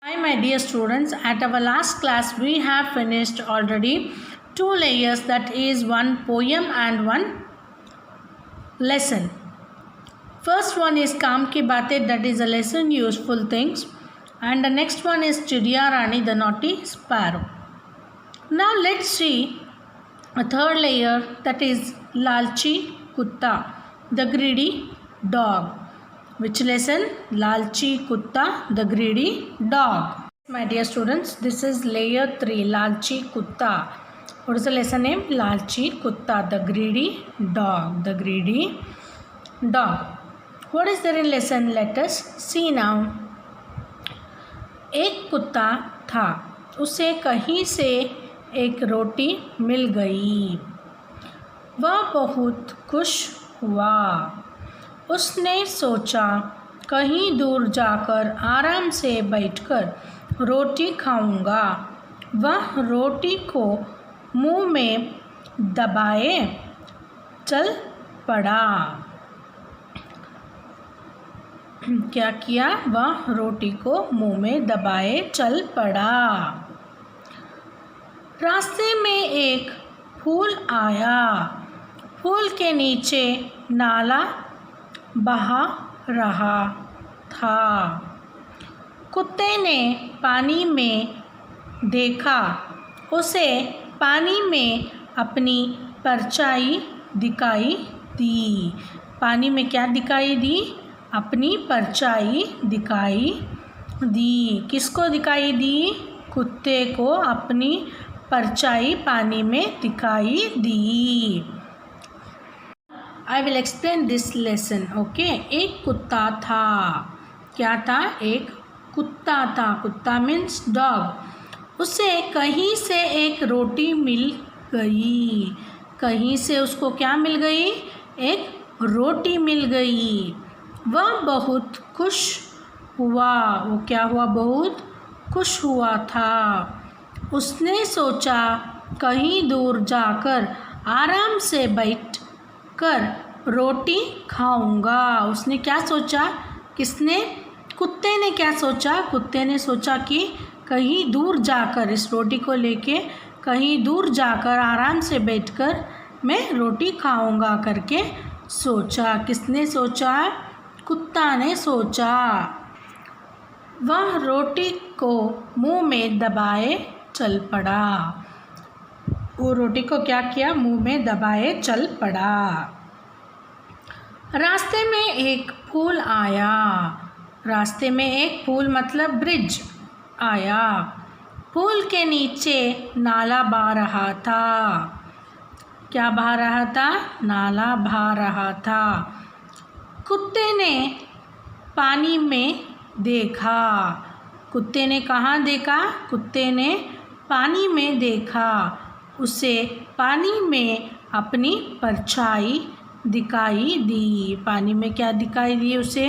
Hi my dear students, at our last class we have finished already two layers, that is one poem and one lesson. First one is Kaam Ki Baatein, that is a lesson useful things, and the next one is Chidiya Rani, the naughty sparrow. Now let's see a third layer, that is Lalchi Kutta, the greedy dog. Which lesson? Lalchi Kutta, the greedy dog. My dear students, this is layer 3, Lalchi Kutta. What is the lesson name? Lalchi Kutta, the greedy dog. The greedy dog. What is there in lesson? Let us see now. एक कुत्ता था, उसे कहीं से एक रोटी मिल गई। वह बहुत खुश हुआ। उसने सोचा कहीं दूर जाकर आराम से बैठकर रोटी खाऊंगा। वह रोटी को मुंह में दबाए चल पड़ा। क्या किया? वह रोटी को मुंह में दबाए चल पड़ा। रास्ते में एक फूल आया। फूल के नीचे नाला बहा रहा था। कुत्ते ने पानी में देखा। उसे पानी में अपनी परछाई दिखाई दी। पानी में क्या दिखाई दी? अपनी परछाई दिखाई दी। किसको दिखाई दी? कुत्ते को अपनी परछाई पानी में दिखाई दी। I will explain this lesson. Okay? एक कुत्ता था। क्या था? एक कुत्ता था। कुत्ता means dog. उसे कहीं से एक रोटी मिल गई। कहीं से उसको क्या मिल गई? एक रोटी मिल गई। वह बहुत खुश हुआ। वो क्या हुआ? बहुत खुश हुआ था। उसने सोचा कहीं दूर जाकर आराम से बैठ कर रोटी खाऊंगा। उसने क्या सोचा? किसने? कुत्ते ने क्या सोचा? कुत्ते ने सोचा कि कहीं दूर जाकर इस रोटी को लेके कहीं दूर जाकर आराम से बैठकर मैं रोटी खाऊंगा करके सोचा। किसने सोचा? कुत्ता ने सोचा। वह रोटी को मुंह में दबाए चल पड़ा। वो रोटी को क्या किया? मुंह में दबाए चल पड़ा। रास्ते में एक फूल आया। रास्ते में एक फूल मतलब ब्रिज आया। फूल के नीचे नाला बह रहा था। क्या बह रहा था? नाला बह रहा था। कुत्ते ने पानी में देखा। कुत्ते ने कहाँ देखा? कुत्ते ने पानी में देखा। उसे पानी में अपनी परछाई दिखाई दी। पानी में क्या दिखाई दी उसे?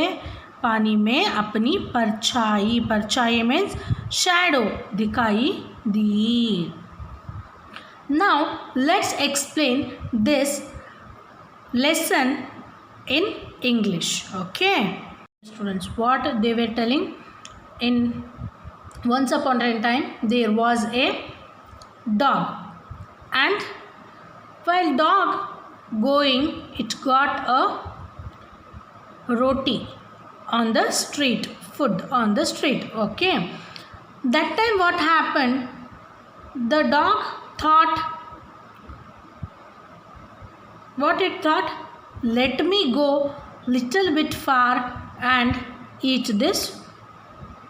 पानी में अपनी परछाई। परछाई मीन्स शैडो दिखाई दी। Now let's explain this lesson in English. Okay, students, what they were telling? In once upon a time there was a dog, and while dog going, it got a roti on the street, food on the street. Okay, that time what happened? The dog thought, what it thought? Let me go little bit far and eat this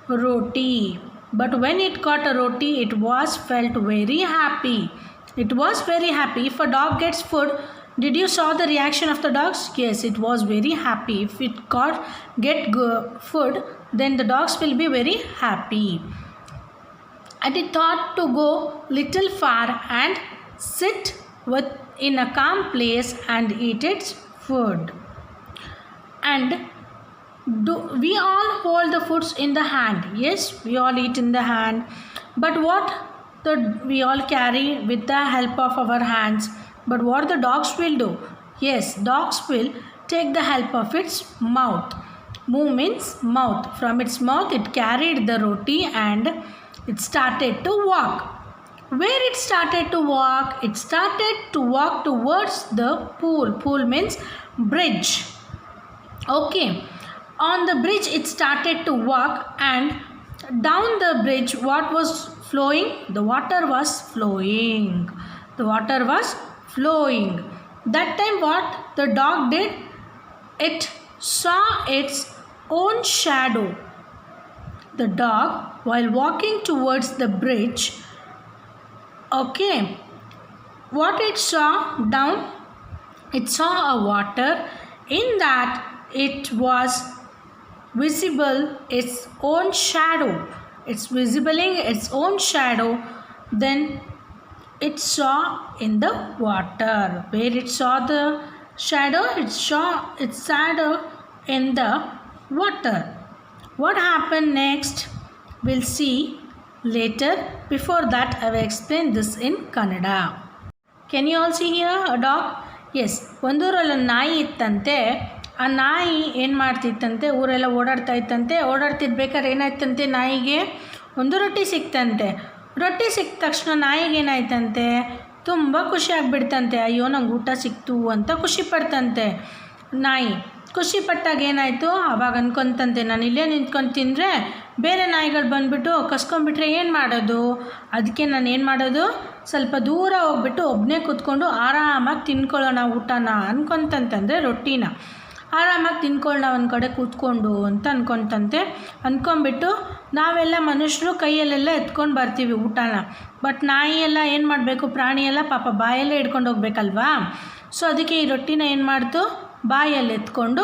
roti. But when it got a roti, it was felt very happy. It was very happy. If a dog gets food, did you saw the reaction of the dogs? Yes, it was very happy. If it get food, then the dogs will be very happy. And it thought to go little far and sit in a calm place and eat its food. And we all hold the foods in the hand. Yes, we all eat in the hand. But what we all carry with the help of our hands. But what the dogs will do? Yes, dogs will take the help of its mouth. Move means mouth. From its mouth it carried the roti and it started to walk. Where it started to walk? It started to walk towards the pool. Pool means bridge. Okay. On the bridge it started to walk, and down the bridge what was flowing? The water was flowing. The water was flowing. That time what the dog did? It saw its own shadow. The dog, while walking towards the bridge, okay, what it saw down? It saw a water. In that it was visible its own shadow. It's visibling its own shadow. Then it saw in the water. Where it saw the shadow? It saw its shadow in the water. What happened next? We'll see later. Before that, I will explain this in Kannada. Can you all see here a dog? Yes. ಒಂದೂರಲ್ಲಿ ಒಂದು ನಾಯಿ ಇತ್ತಂತೆ. ಆ ನಾಯಿ ಏನು ಮಾಡ್ತಿತ್ತಂತೆ, ಊರೆಲ್ಲ ಓಡಾಡ್ತಾ ಇತ್ತಂತೆ. ಓಡಾಡ್ತಿರ್ಬೇಕಾದ್ರೆ ಏನಾಯ್ತಂತೆ, ನಾಯಿಗೆ ಒಂದು ರೊಟ್ಟಿ ಸಿಕ್ತಂತೆ. ರೊಟ್ಟಿ ಸಿಕ್ಕ ತಕ್ಷಣ ನಾಯಿಗೆ ಏನಾಯ್ತಂತೆ, ತುಂಬ ಖುಷಿ ಆಗಿಬಿಡ್ತಂತೆ. ಅಯ್ಯೋ ನಂಗೆ ಊಟ ಸಿಕ್ತು ಅಂತ ಖುಷಿ ಪಡ್ತಂತೆ ನಾಯಿ. ಖುಷಿ ಪಟ್ಟಾಗ ಏನಾಯಿತು, ಆವಾಗ ಅನ್ಕೊತಂತೆ ನಾನು ಇಲ್ಲೇ ನಿಂತ್ಕೊಂಡು ತಿಂದರೆ ಬೇರೆ ನಾಯಿಗಳು ಬಂದುಬಿಟ್ಟು ಕಸ್ಕೊಂಡ್ಬಿಟ್ರೆ ಏನು ಮಾಡೋದು, ಅದಕ್ಕೆ ನಾನು ಏನು ಮಾಡೋದು, ಸ್ವಲ್ಪ ದೂರ ಹೋಗ್ಬಿಟ್ಟು ಒಬ್ಬನೇ ಕೂತ್ಕೊಂಡು ಆರಾಮಾಗಿ ತಿನ್ಕೊಳ್ಳೋಣ ಊಟನ ಅನ್ಕೊತಂತಂದರೆ ರೊಟ್ಟಿನ ಆರಾಮಾಗಿ ತಿನ್ಕೊಳ್ಳೋಣ ಒಂದು ಕಡೆ ಕೂತ್ಕೊಂಡು ಅಂತ ಅನ್ಕೊತಂತೆ. ಅಂದ್ಕೊಂಬಿಟ್ಟು ನಾವೆಲ್ಲ ಮನುಷ್ಯರು ಕೈಯಲ್ಲೆಲ್ಲ ಎತ್ಕೊಂಡು ಬರ್ತೀವಿ ಊಟನ. ಬಟ್ ನಾಯಿ ಎಲ್ಲ ಏನು ಮಾಡಬೇಕು, ಪ್ರಾಣಿ ಎಲ್ಲ ಪಾಪ ಬಾಯಲ್ಲೇ ಹಿಡ್ಕೊಂಡು ಹೋಗ್ಬೇಕಲ್ವಾ. ಸೊ ಅದಕ್ಕೆ ಈ ರೊಟ್ಟಿನ ಏನು ಮಾಡ್ತು, ಬಾಯಲ್ಲಿ ಎತ್ಕೊಂಡು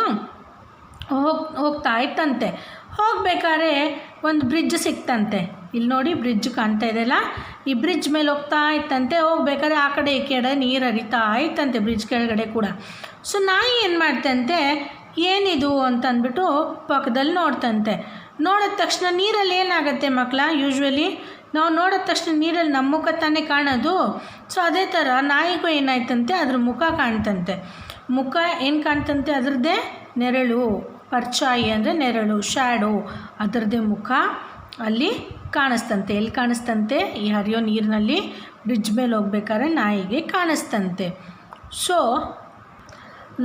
ಹೋಗ್ತಾ ಇತ್ತಂತೆ. ಹೋಗ್ಬೇಕಾದ್ರೆ ಒಂದು ಬ್ರಿಡ್ಜ್ ಸಿಕ್ತಂತೆ. ಇಲ್ಲಿ ನೋಡಿ ಬ್ರಿಡ್ಜ್ ಕಾಣ್ತಾ ಇದೆಯಲ್ಲ, ಈ ಬ್ರಿಡ್ಜ್ ಮೇಲೆ ಹೋಗ್ತಾ ಇತ್ತಂತೆ. ಹೋಗ್ಬೇಕಾದ್ರೆ ಆ ಕಡೆ ಈ ಕಡೆ ನೀರು ಹರಿತಾ ಇತ್ತಂತೆ ಬ್ರಿಡ್ಜ್ ಕೆಳಗಡೆ ಕೂಡ. ಸೊ ನಾಯಿ ಏನು ಮಾಡ್ತಂತೆ, ಏನಿದು ಅಂತ ಅಂದ್ಬಿಟ್ಟು ಪಕ್ಕದಲ್ಲಿ ನೋಡ್ತಂತೆ. ನೋಡಿದ ತಕ್ಷಣ ನೀರಲ್ಲಿ ಏನಾಗುತ್ತೆ ಮಕ್ಕಳ, ಯೂಶ್ವಲಿ ನಾವು ನೋಡಿದ ತಕ್ಷಣ ನೀರಲ್ಲಿ ನಮ್ಮ ಮುಖ ತಾನೇ ಕಾಣೋದು. ಸೊ ಅದೇ ಥರ ನಾಯಿಗೂ ಏನಾಯ್ತಂತೆ, ಅದ್ರ ಮುಖ ಕಾಣ್ತಂತೆ. ಮುಖ ಏನು ಕಾಣ್ತಂತೆ, ಅದರದ್ದೇ ನೆರಳು, ಪರ್ಚಾಯಿ ಅಂದರೆ ನೆರಳು, ಶ್ಯಾಡೋ, ಅದರದ್ದೇ ಮುಖ ಅಲ್ಲಿ ಕಾಣಿಸ್ತಂತೆ. ಎಲ್ಲಿ ಕಾಣಿಸ್ತಂತೆ, ಈ ಹರಿಯೋ ನೀರಿನಲ್ಲಿ ಬ್ರಿಡ್ಜ್ ಮೇಲೆ ಹೋಗ್ಬೇಕಾದ್ರೆ ನಾಯಿಗೆ ಕಾಣಿಸ್ತಂತೆ. So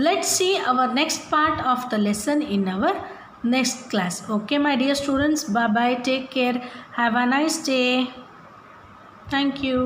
let's see our next part of the lesson in our next class. Okay my dear students, bye bye, take care, have a nice day. Thank you.